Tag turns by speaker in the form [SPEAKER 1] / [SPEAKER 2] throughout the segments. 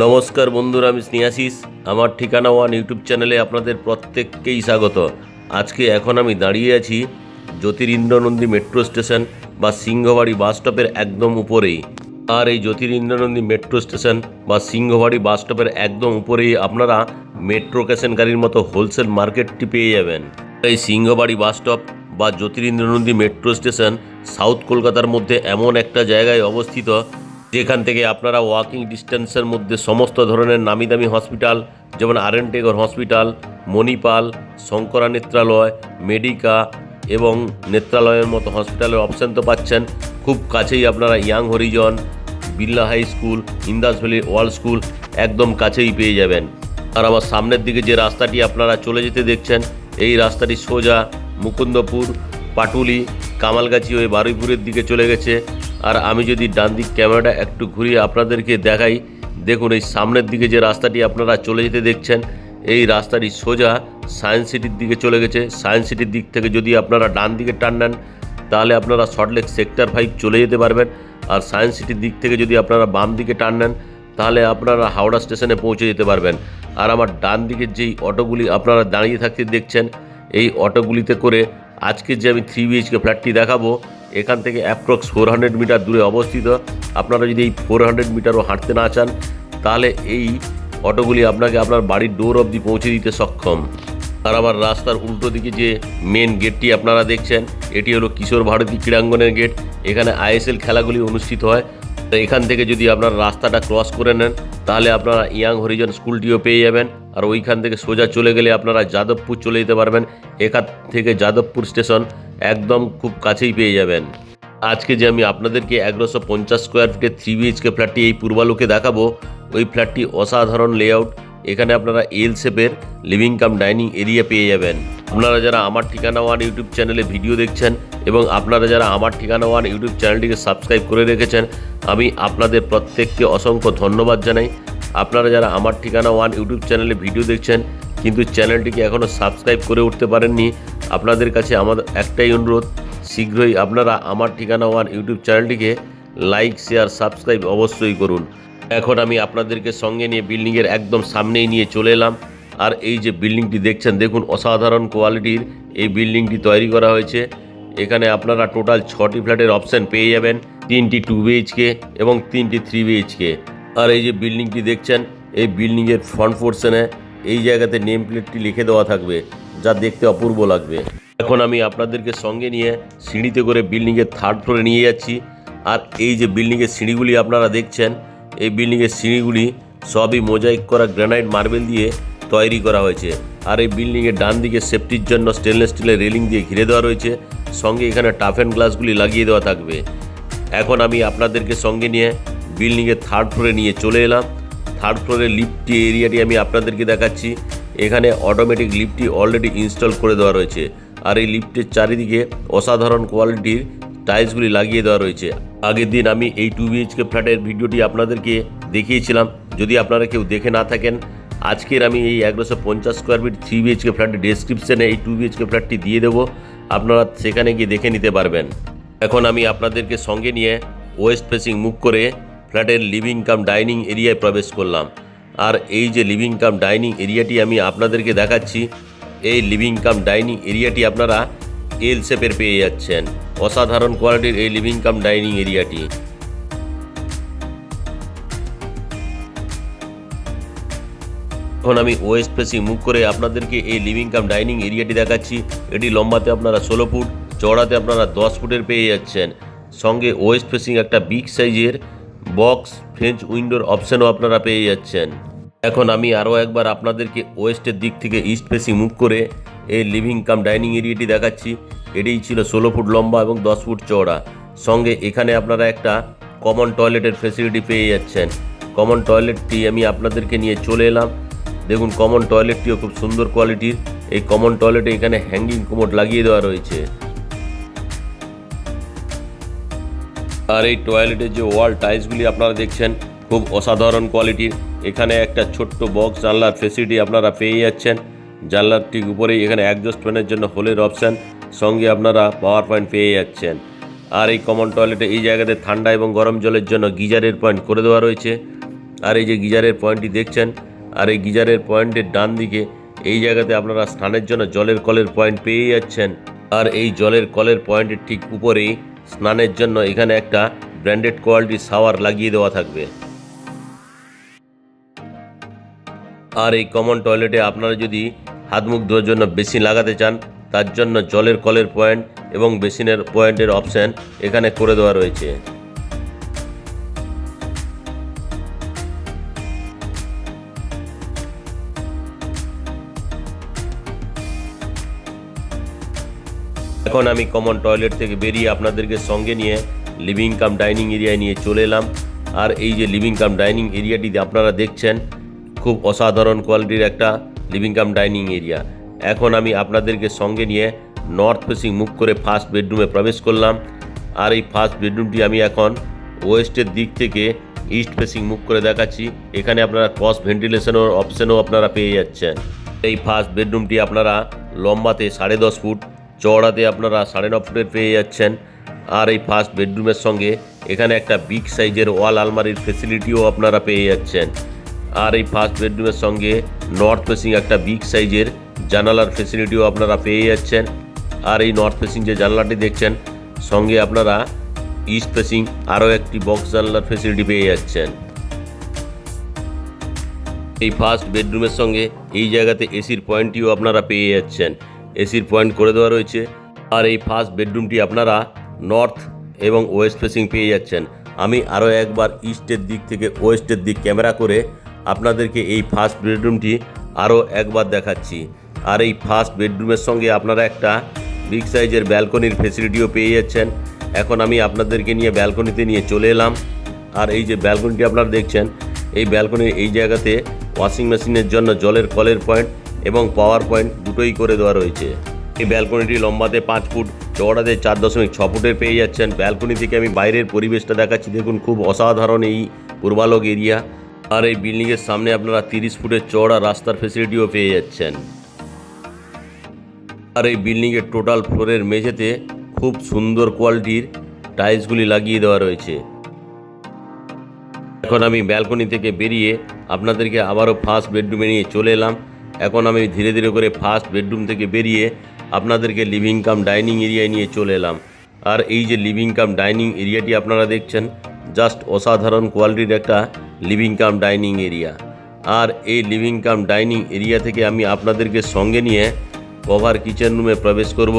[SPEAKER 1] নমস্কার বন্ধুরা, আমি স্নেহাশিস। আমার ঠিকানা ওয়ান ইউটিউব চ্যানেলে আপনাদের প্রত্যেককেই স্বাগত। এখন আমি দাঁড়িয়ে আছি জ্যোতিরিন্দ্রনন্দী মেট্রো স্টেশন বা সিংহবাড়ি বাস স্টপের একদম উপরেই। আর এই জ্যোতিরিন্দ্রনন্দী মেট্রো স্টেশন বা সিংহবাড়ি বাস স্টপের একদম উপরেই আপনারা মেট্রো ক্যাশন গাড়ির মতো হোলসেল মার্কেটটি পেয়ে যাবেন। এই সিংহবাড়ি বাস স্টপ বা জ্যোতিরিন্দ্রনন্দী মেট্রো স্টেশন সাউথ কলকাতার মধ্যে এমন একটা জায়গায় অবস্থিত যেখান থেকে আপনারা ওয়াকিং ডিস্টেন্সের মধ্যে সমস্ত ধরনের নামি দামি হসপিটাল যেমন R N. Tagore hospital, Manipal, Sankara Nethralaya, Medica এবং নেত্রালয়ের মতো হসপিটালের অপশান তো পাচ্ছেন। খুব কাছেই আপনারা Young Horizon, Birla High School, Indus Valley World School একদম কাছেই পেয়ে যাবেন। আর আমার সামনের দিকে যে রাস্তাটি আপনারা চলে যেতে দেখছেন, এই রাস্তাটি সোজা মুকুন্দপুর, পাটুলি, কামালগাছি হয়ে বারুইপুরের দিকে চলে গেছে। আর আমি যদি ডান দিক ক্যামেরাটা একটু ঘুরিয়ে আপনাদেরকে দেখাই, দেখুন এই সামনের দিকে যে রাস্তাটি আপনারা চলে যেতে দেখছেন, এই রাস্তাটি সোজা সায়েন্স সিটির দিকে চলে গেছে। সায়েন্স সিটির দিক থেকে যদি আপনারা ডান দিকে টার্ন নেন তাহলে আপনারা সল্টলেক সেক্টর 5 চলে যেতে পারবেন। আর সায়েন্স সিটির দিক থেকে যদি আপনারা বাম দিকে টার্ন নেন তাহলে আপনারা হাওড়া স্টেশনে পৌঁছে যেতে পারবেন। আর আমার ডান দিকের যেই অটোগুলি আপনারা দাঁড়িয়ে থাকতে দেখছেন, এই অটোগুলিতে করে আজকে যে আমি 3 BHK ফ্ল্যাটটি দেখাবো, এখান থেকে অ্যাপ্রক্স 400 মিটার দূরে অবস্থিত। আপনারা যদি এই 400 মিটারও হাঁটতে না চান তাহলে এই অটোগুলি আপনাকে আপনার বাড়ির ডোর অবধি পৌঁছে দিতে সক্ষম। আর আমার রাস্তার উল্টো দিকে যে মেন গেটটি আপনারা দেখছেন, এটি হলো কিশোর ভারতী ক্রীড়াঙ্গনের গেট। এখানে ISL খেলাগুলি অনুষ্ঠিত হয়। এখান থেকে যদি আপনারা রাস্তাটা ক্রস করে নেন তাহলে আপনারা ইয়াং হরিজন স্কুলটিও পেয়ে যাবেন। আর ওইখান থেকে সোজা চলে গেলে আপনারা যাদবপুর চলে যেতে পারবেন। এখান থেকে যাদবপুর স্টেশন একদম খুব কাছেই পেয়ে যাবেন। আজকে যে আমি আপনাদেরকে 1150 স্কোয়ার ফিটের 3 BHK ফ্ল্যাটটি এই পূর্বালোকে দেখাবো, ওই ফ্ল্যাটটি অসাধারণ লেআউট। এখানে আপনারা এল শেপের লিভিং কাম ডাইনিং এরিয়া পেয়ে যাবেন। আপনারা যারা আমার ঠিকানা ওয়ান ইউটিউব চ্যানেলে ভিডিও দেখছেন এবং আপনারা যারা আমার ঠিকানা ওয়ান ইউটিউব চ্যানেলটিকে সাবস্ক্রাইব করে রেখেছেন, আমি আপনাদের প্রত্যেককে অসংখ্য ধন্যবাদ জানাই। আপনারা যারা আমার ঠিকানা ওয়ান ইউটিউব চ্যানেলে ভিডিও দেখছেন কিন্তু চ্যানেলটিকে এখনও সাবস্ক্রাইব করে উঠতে পারেননি, আপনাদের কাছে আমাদের একটাই অনুরোধ, শীঘ্রই আপনারা আমার ঠিকানা ওয়ান ইউটিউব চ্যানেলটিকে লাইক, শেয়ার, সাবস্ক্রাইব অবশ্যই করুন। এখন আমি আপনাদেরকে সঙ্গে নিয়ে বিল্ডিংয়ের একদম সামনেই নিয়ে চলে এলাম। আর এই যে বিল্ডিংটি দেখছেন, দেখুন অসাধারণ কোয়ালিটির এই বিল্ডিংটি তৈরি করা হয়েছে। এখানে আপনারা টোটাল 6টি ফ্ল্যাটের অপশান পেয়ে যাবেন, 3টি 2 BHK এবং 3টি 3 BHK। আর এই যে বিল্ডিংটি দেখছেন, এই বিল্ডিংয়ের ফ্রন্ট পোর্শনে এই জায়গাতে নেম প্লেটটি লিখে দেওয়া থাকবে, যা দেখতে অপূর্ব লাগবে। এখন আমি আপনাদেরকে সঙ্গে নিয়ে সিঁড়িতে করে বিল্ডিংয়ের 3rd ফ্লোরে নিয়ে যাচ্ছি। আর এই যে বিল্ডিংয়ের সিঁড়িগুলি আপনারা দেখছেন, এই বিল্ডিংয়ের সিঁড়িগুলি সবই মোজাইক করা গ্রানাইট মার্বেল দিয়ে তৈরি করা হয়েছে। আর এই বিল্ডিংয়ের ডান দিকে সেফটির জন্য স্টেনলেস স্টিলের রেলিং দিয়ে ঘিরে দেওয়া রয়েছে, সঙ্গে এখানে টাফ অ্যান্ড গ্লাসগুলি লাগিয়ে দেওয়া থাকবে। এখন আমি আপনাদেরকে সঙ্গে নিয়ে বিল্ডিংয়ের 3rd ফ্লোরে নিয়ে চলে এলাম। 3rd ফ্লোরের লিফটটি এরিয়াটি আমি আপনাদেরকে দেখাচ্ছি। এখানে অটোমেটিক লিফটটি অলরেডি ইনস্টল করে দেওয়া রয়েছে। আর এই লিফটের চারিদিকে অসাধারণ কোয়ালিটির টাইলসগুলি লাগিয়ে দেওয়া রয়েছে। আগের দিন আমি এই 2 BHK ফ্ল্যাটের ভিডিওটি আপনাদেরকে দেখিয়েছিলাম। যদি আপনারা কেউ দেখে না থাকেন, আজকের আমি এই 1150 স্কোয়ার ফিট 3 BHK ফ্ল্যাটের ডেসক্রিপশানে এই 2 BHK ফ্ল্যাটটি দিয়ে দেবো, আপনারা সেখানে গিয়ে দেখে নিতে পারবেন। এখন আমি আপনাদেরকে সঙ্গে নিয়ে ওয়েস্ট ফেসিং মুখ করে ফ্ল্যাটের লিভিং কাম ডাইনিং এরিয়ায় প্রবেশ করলাম। আর এই যে লিভিং কাম ডাইনিং এরিয়াটি আমি আপনাদেরকে দেখাচ্ছি, এই লিভিং কাম ডাইনিং এরিয়াটি আপনারা এল শেপের পেয়ে যাচ্ছেন। অসাধারণ কোয়ালিটির এই লিভিং কাম ডাইনিং এরিয়াটি। এখন আমি ওয়েস্ট ফেসিং মুখ করে আপনাদেরকে এই লিভিং কাম ডাইনিং এরিয়াটি দেখাচ্ছি। এটি লম্বাতে আপনারা 16 ফুট, চওড়াতে আপনারা 10 ফুটের পেয়ে যাচ্ছেন। সঙ্গে ওয়েস্ট ফেসিং একটা বিগ সাইজের বক্স ফ্রেঞ্চ উইন্ডোর অপশানও আপনারা পেয়ে যাচ্ছেন। এখন আমি আরও একবার আপনাদেরকে ওয়েস্টের দিক থেকে ইস্ট ফেসিং মুভ করে এই লিভিং কাম ডাইনিং এরিয়াটি দেখাচ্ছি। এটিই ছিল 16 ফুট লম্বা এবং 10 ফুট চওড়া। সঙ্গে এখানে আপনারা একটা কমন টয়লেটের ফেসিলিটি পেয়ে যাচ্ছেন। কমন টয়লেটটি আমি আপনাদেরকে নিয়ে চলে এলাম। দেখুন কমন টয়লেটটিও খুব সুন্দর কোয়ালিটির। এই কমন টয়লেটে এখানে হ্যাঙ্গিং কোমোড লাগিয়ে দেওয়া রয়েছে। আর এই টয়লেটের যে ওয়াল টাইলসগুলি আপনারা দেখছেন, খুব অসাধারণ কোয়ালিটির। এখানে একটা ছোট্ট বক্স জানলার ফেসিলিটি আপনারা পেয়ে যাচ্ছেন। জানলার ঠিক উপরেই এখানে অ্যাডজাস্ট ফ্যানের জন্য হোলের অপশান, সঙ্গে আপনারা পাওয়ার পয়েন্ট পেয়ে যাচ্ছেন। আর এই কমন টয়লেটে এই জায়গাতে ঠান্ডা এবং গরম জলের জন্য গিজারের পয়েন্ট করে দেওয়া রয়েছে। আর এই যে গিজারের পয়েন্টটি দেখছেন, আর এই গিজারের পয়েন্টের ডান দিকে এই জায়গাতে আপনারা স্নানের জন্য জলের কলের পয়েন্ট পেয়ে যাচ্ছেন। আর এই জলের কলের পয়েন্টের ঠিক উপরেই স্নানের জন্য এখানে একটা ব্র্যান্ডেড কোয়ালিটির শাওয়ার লাগিয়ে দেওয়া থাকবে। আর এই কমন টয়লেটে আপনারা যদি হাত মুখ ধোয়ার জন্য বেসিন লাগাতে চান, তার জন্য জলের কলের পয়েন্ট এবং বেসিনের পয়েন্টের অপশান এখানে করে দেওয়া রয়েছে। এখন আমি কমন টয়লেট থেকে বেরিয়ে আপনাদেরকে সঙ্গে নিয়ে লিভিং কাম ডাইনিং এরিয়ায় নিয়ে চলে এলাম। আর এই যে লিভিং কাম ডাইনিং এরিয়াটিতে আপনারা দেখছেন খুব অসাধারণ কোয়ালিটির একটা লিভিং কাম ডাইনিং এরিয়া। এখন আমি আপনাদেরকে সঙ্গে নিয়ে নর্থ ফেসিং মুখ করে ফার্স্ট বেডরুমে প্রবেশ করলাম। আর এই ফার্স্ট বেডরুমটি আমি এখন ওয়েস্টের দিক থেকে ইস্ট ফেসিং মুখ করে দেখাচ্ছি। এখানে আপনারা ক্রস ভেন্টিলেশনের অপশানও আপনারা পেয়ে যাচ্ছেন। এই ফার্স্ট বেডরুমটি আপনারা লম্বাতে 10.5 ফুট, চওড়াতে আপনারা 9.5 ফুটের পেয়ে যাচ্ছেন। আর এই ফার্স্ট বেডরুমের সঙ্গে এখানে একটা বিগ সাইজের ওয়াল আলমারির ফেসিলিটিও আপনারা পেয়ে যাচ্ছেন। আর এই ফার্স্ট বেডরুমের সঙ্গে নর্থ ফেসিং একটা বিগ সাইজের জানালার ফেসিলিটিও আপনারা পেয়ে যাচ্ছেন। আর এই নর্থ ফেসিং যে জানলাটি দেখছেন, সঙ্গে আপনারা ইস্ট ফেসিং আরও একটি বক্স জানলার ফেসিলিটি পেয়ে যাচ্ছেন। এই ফার্স্ট বেডরুমের সঙ্গে এই জায়গাতে এসির পয়েন্টটিও আপনারা পেয়ে যাচ্ছেন, এসির পয়েন্ট করে দেওয়া রয়েছে। আর এই ফার্স্ট বেডরুমটি আপনারা নর্থ এবং ওয়েস্ট ফেসিং পেয়ে যাচ্ছেন। আমি আরও একবার ইস্টের দিক থেকে ওয়েস্টের দিক ক্যামেরা করে আপনাদেরকে এই ফার্স্ট বেডরুমটি আরও একবার দেখাচ্ছি। আর এই ফার্স্ট বেডরুমের সঙ্গে আপনারা একটা বিগ সাইজের ব্যালকনির ফেসিলিটিও পেয়ে যাচ্ছেন। এখন আমি আপনাদেরকে নিয়ে ব্যালকনিতে নিয়ে চলে এলাম। আর এই যে ব্যালকনিটি আপনারা দেখছেন, এই ব্যালকনির এই জায়গাতে ওয়াশিং মেশিনের জন্য জলের কলের পয়েন্ট এবং পাওয়ার পয়েন্ট দুটোই করে দেওয়া রয়েছে। এই ব্যালকনিটি লম্বাতে 5 ফুট, চওড়াতে 4.6 ফুটের পেয়ে যাচ্ছেন। ব্যালকনি থেকে আমি বাইরের পরিবেশটা দেখাচ্ছি, দেখুন খুব অসাধারণ এই পূর্বালোক এরিয়া। আর এই বিল্ডিংয়ের সামনে আপনারা 30 ফুটের চওড়া রাস্তার ফেসিলিটিও পেয়ে যাচ্ছেন। আর এই বিল্ডিংয়ের টোটাল ফ্লোরের মেঝেতে খুব সুন্দর কোয়ালিটির টাইলসগুলি লাগিয়ে দেওয়া রয়েছে। এখন আমি ব্যালকনি থেকে বেরিয়ে আপনাদেরকে আবারও ফার্স্ট বেডরুমে নিয়ে চলে এলাম। এখন আমি ধীরে ধীরে করে ফার্স্ট বেডরুম থেকে বেরিয়ে আপনাদেরকে লিভিং কাম ডাইনিং এরিয়ায় নিয়ে চলে এলাম। আর এই যে লিভিং কাম ডাইনিং এরিয়াটি আপনারা দেখছেন, জাস্ট অসাধারণ কোয়ালিটির একটা লিভিং কাম ডাইনিং এরিয়া। আর এই লিভিং কাম ডাইনিং এরিয়া থেকে আমি আপনাদেরকে সঙ্গে নিয়ে কভার কিচেন রুমে প্রবেশ করব।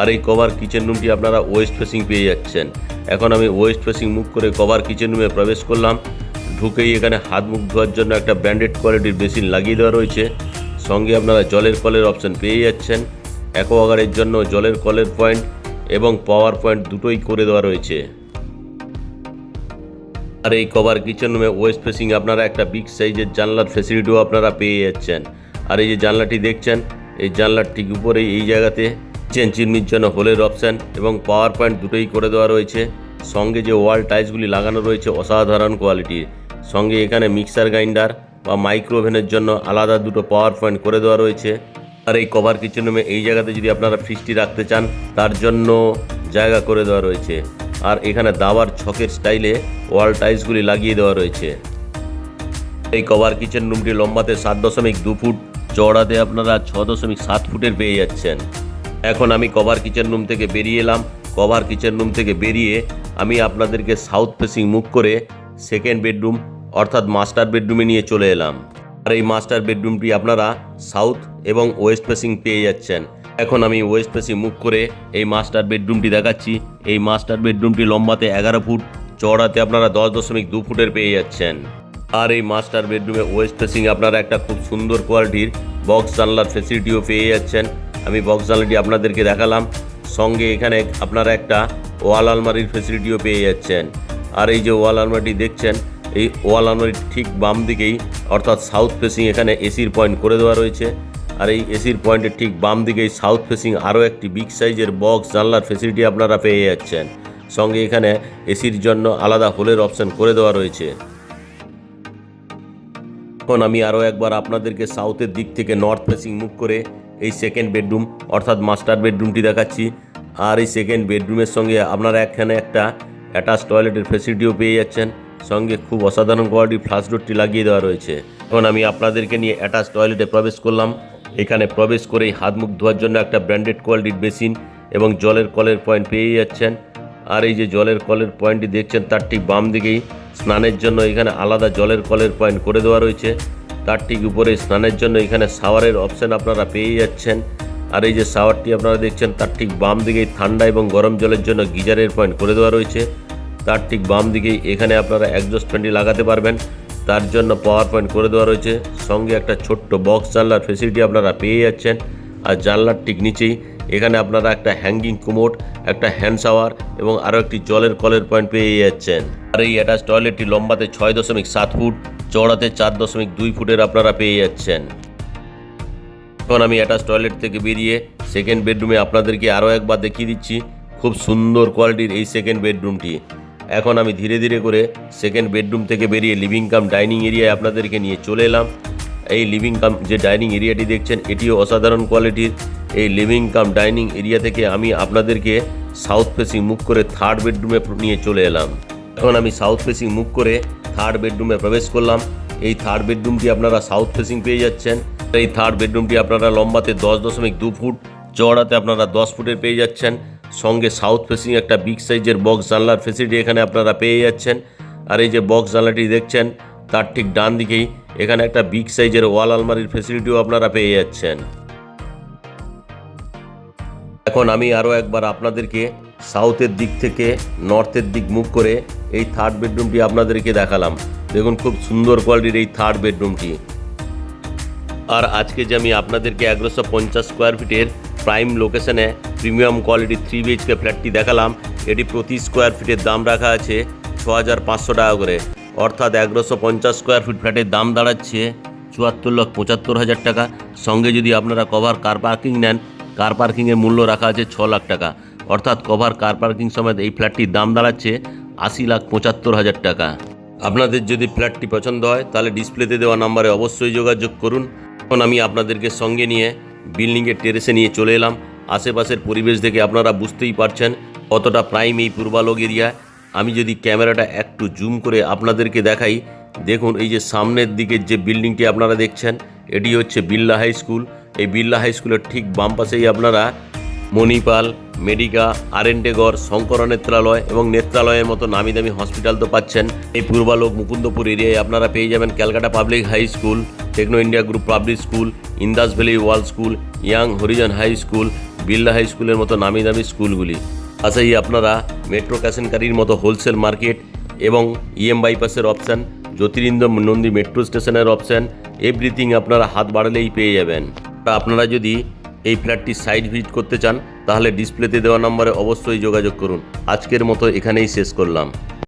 [SPEAKER 1] আর এই কভার কিচেন রুমটি আপনারা ওয়েস্ট ফেসিং পেয়ে যাচ্ছেন। এখন আমি ওয়েস্ট ফেসিং মুখ করে কভার কিচেন রুমে প্রবেশ করলাম। ঢুকেই এখানে হাত মুখ ধোয়ার জন্য একটা ব্র্যান্ডেড কোয়ালিটির বেসিন লাগিয়ে দেওয়া রয়েছে। সঙ্গে আপনারা জলের কলের অপশান পেয়ে যাচ্ছেন। অ্যাকোয়াগার্ডের জন্য জলের কলের পয়েন্ট এবং পাওয়ার পয়েন্ট দুটোই করে দেওয়া রয়েছে। আর এই কভার কিচেন রুমে ওয়েস্ট ফেসিং আপনারা একটা বিগ সাইজের জানলার ফেসিলিটিও আপনারা পেয়ে যাচ্ছেন। আর এই যে জানলাটি দেখছেন, এই জানলার ঠিক উপরেই এই জায়গাতে কিচেন চিমনির জন্য হোলের অপশান এবং পাওয়ার পয়েন্ট দুটোই করে দেওয়া রয়েছে। সঙ্গে যে ওয়াল টাইলসগুলি লাগানো রয়েছে অসাধারণ কোয়ালিটির। সঙ্গে এখানে মিক্সার গ্রাইন্ডার বা মাইক্রোওভেনের জন্য আলাদা দুটো পাওয়ার পয়েন্ট করে দেওয়া রয়েছে। আর এই কভার কিচেন রুমে এই জায়গাতে যদি আপনারা ফ্রিজটি রাখতে চান, তার জন্য জায়গা করে দেওয়া রয়েছে। আর এখানে দাবার ছকের স্টাইলে ওয়াল টাইলসগুলি লাগিয়ে দেওয়া রয়েছে। এই কভার কিচেন রুমটি লম্বাতে 7.2 ফুট, চওড়াতে আপনারা 6.7 ফুটের পেয়ে যাচ্ছেন। এখন আমি কভার কিচেন রুম থেকে বেরিয়ে এলাম। কভার কিচেন রুম থেকে বেরিয়ে আমি আপনাদেরকে সাউথ ফেসিং মুখ করে সেকেন্ড বেডরুম অর্থাৎ মাস্টার বেডরুমে নিয়ে চলে এলাম। আর এই মাস্টার বেডরুমটি আপনারা সাউথ এবং ওয়েস্ট ফেসিং পেয়ে যাচ্ছেন। এখন আমি ওয়েস্ট ফেসিং মুখ করে এই মাস্টার বেডরুমটি দেখাচ্ছি। এই মাস্টার বেডরুমটি লম্বাতে 11 ফুট, চওড়াতে আপনারা 10.2 ফুটের পেয়ে যাচ্ছেন। আর এই মাস্টার বেডরুমে ওয়েস্ট ফেসিং আপনারা একটা খুব সুন্দর কোয়ালিটির বক্স জানলার ফেসিলিটিও পেয়ে যাচ্ছেন। আমি বক্স জানলাটি আপনাদেরকে দেখালাম। সঙ্গে এখানে আপনারা একটা ওয়াল আলমারির ফেসিলিটিও পেয়ে যাচ্ছেন। আর এই যে ওয়াল আলমারিটি দেখছেন, এই ওয়াল আলমারির ঠিক বাম দিকেই অর্থাৎ সাউথ ফেসিং এখানে এসির পয়েন্ট করে দেওয়া রয়েছে। আর এই এসির পয়েন্টের ঠিক বাম দিকেই সাউথ ফেসিং আরও একটি বিগ সাইজের বক্স জানলার ফেসিলিটি আপনারা পেয়ে যাচ্ছেন। সঙ্গে এখানে এসির জন্য আলাদা হোলের অপশান করে দেওয়া রয়েছে। এখন আমি আরও একবার আপনাদেরকে সাউথের দিক থেকে নর্থ ফেসিং মুভ করে এই সেকেন্ড বেডরুম অর্থাৎ মাস্টার বেডরুমটি দেখাচ্ছি। আর এই সেকেন্ড বেডরুমের সঙ্গে আপনারা এখানে একটা অ্যাটাচ টয়লেটের ফেসিলিটিও পেয়ে যাচ্ছেন। সঙ্গে খুব অসাধারণ কোয়ালিটির ফ্লাশ ডোরটি লাগিয়ে দেওয়া রয়েছে। এখন আমি আপনাদেরকে নিয়ে অ্যাটাচ টয়লেটে প্রবেশ করলাম। এখানে প্রবেশ করেই হাত মুখ ধোয়ার জন্য একটা ব্র্যান্ডেড কোয়ালিটির বেসিন এবং জলের কলের পয়েন্ট পেয়ে যাচ্ছেন। আর এই যে জলের কলের পয়েন্টটি দেখছেন তার ঠিক বাম দিকেই স্নানের জন্য এখানে আলাদা জলের কলের পয়েন্ট করে দেওয়া রয়েছে। তার ঠিক উপরে স্নানের জন্য এখানে শাওয়ারের অপশান আপনারা পেয়ে যাচ্ছেন। আর এই যে শাওয়ারটি আপনারা দেখছেন তার ঠিক বাম দিকেই ঠান্ডা এবং গরম জলের জন্য গিজারের পয়েন্ট করে দেওয়া রয়েছে। তার ঠিক বাম দিকেই এখানে আপনারা এক্সজস্ট ফ্যানটি লাগাতে পারবেন, তার জন্য পাওয়ার পয়েন্ট করে দেওয়া রয়েছে। সঙ্গে একটা ছোট্ট বক্স জানলার ফেসিলিটি আপনারা পেয়ে যাচ্ছেন। আর জানলার ঠিক নিচেই এখানে আপনারা একটা হ্যাঙ্গিং কোমোড, একটা হ্যান্ড শাওয়ার এবং আরও একটি জলের কলের পয়েন্ট পেয়ে যাচ্ছেন। আর এই অ্যাটাচ টয়লেটটি লম্বাতে 6.7 ফুট, চওড়াতে 4.2 ফুটের আপনারা পেয়ে যাচ্ছেন। এখন আমি অ্যাটাচ টয়লেট থেকে বেরিয়ে সেকেন্ড বেডরুমে আপনাদেরকে আরও একবার দেখিয়ে দিচ্ছি। খুব সুন্দর কোয়ালিটির এই সেকেন্ড বেডরুমটি। এখন আমি ধীরে ধীরে করে সেকেন্ড বেডরুম থেকে বেরিয়ে লিভিং কাম ডাইনিং এরিয়ায় আপনাদেরকে নিয়ে চলে এলাম। এই লিভিং কাম যে ডাইনিং এরিয়াটি দেখছেন এটিও অসাধারণ কোয়ালিটির। এই লিভিং কাম ডাইনিং এরিয়া থেকে আমি আপনাদেরকে সাউথ ফেসিং মুখ করে থার্ড বেডরুমে নিয়ে চলে এলাম। এখন আমি সাউথ ফেসিং মুখ করে থার্ড বেডরুমে প্রবেশ করলাম। এই থার্ড বেডরুমটি আপনারা সাউথ ফেসিং পেয়ে যাচ্ছেন। এই থার্ড বেডরুমটি আপনারা লম্বাতে 10.2 ফুট, চওড়াতে আপনারা 10 ফুটের পেয়ে যাচ্ছেন। সঙ্গে সাউথ ফেসিং একটা বিগ সাইজের বক্স জানলার ফেসিলিটি এখানে আপনারা পেয়ে যাচ্ছেন। আর এই যে বক্স জানলাটি দেখছেন তার ঠিক ডান দিকেই এখানে একটা বিগ সাইজের ওয়াল আলমারির ফেসিলিটিও আপনারা পেয়ে যাচ্ছেন। এখন আমি আরও একবার আপনাদেরকে সাউথের দিক থেকে নর্থের দিক মুখ করে এই থার্ড বেডরুমটি আপনাদেরকে দেখালাম। দেখুন খুব সুন্দর কোয়ালিটির এই থার্ড বেডরুমটি। আর আজকে যে আমি আপনাদেরকে 1150 স্কোয়ার ফিটের প্রাইম লোকেশনে প্রিমিয়াম কোয়ালিটির 3 BHK ফ্ল্যাটটি দেখালাম, এটি প্রতি স্কোয়ার ফিটের দাম রাখা আছে 6500 টাকা করে। অর্থাৎ 1150 স্কোয়ার ফিট ফ্ল্যাটের দাম দাঁড়াচ্ছে 74,75,000 টাকা। সঙ্গে যদি আপনারা কভার কার পার্কিং নেন, কার পার্কিংয়ের মূল্য রাখা আছে 6 লাখ টাকা। অর্থাৎ কভার কার পার্কিং সমেত এই ফ্ল্যাটটির দাম দাঁড়াচ্ছে 80,75,000 টাকা। আপনাদের যদি ফ্ল্যাটটি পছন্দ হয় তাহলে ডিসপ্লেতে দেওয়া নাম্বারে অবশ্যই যোগাযোগ করুন। এখন আমি আপনাদেরকে সঙ্গে নিয়ে বিল্ডিংয়ের টেরেসে নিয়ে চলে এলাম। আশেপাশের পরিবেশ দেখে আপনারা বুঝতেই পারছেন কতটা প্রাইম এই পূর্বালোক এরিয়া। আমি যদি ক্যামেরাটা একটু জুম করে আপনাদেরকে দেখাই, দেখুন এই যে সামনের দিকের যে বিল্ডিংটি আপনারা দেখছেন এটি হচ্ছে বিড়লা হাই স্কুল। এই বিড়লা হাই স্কুলের ঠিক বাম পাশেই আপনারা মণিপাল, মেডিকা, আরেন্টেগড়, শঙ্কর নেত্রালয় এবং নেত্রালয়ের মতো নামি দামি হসপিটাল তো পাচ্ছেন। এই পূর্বালোক মুকুন্দপুর এরিয়ায় আপনারা পেয়ে যাবেন Calcutta Public High School, Techno India Group Public School, Indus Valley World School, Young Horizon High School, Birla High স্কুলের মতো নামি দামি স্কুলগুলি। পাশেই আপনারা মেট্রো ক্যাশনকারির মতো হোলসেল মার্কেট এবং বাইপাসের অপশান, জ্যোতিরিন্দ্র নন্দী মেট্রো স্টেশনের অপশান, এভরিথিং আপনারা হাত বাড়ালেই পেয়ে যাবেন। আপনারা যদি এই ফ্ল্যাটটি সাইট ভিজিট করতে চান তাহলে ডিসপ্লেতে দেওয়া নম্বরে অবশ্যই যোগাযোগ করুন। আজকের মতো এখানেই শেষ করলাম।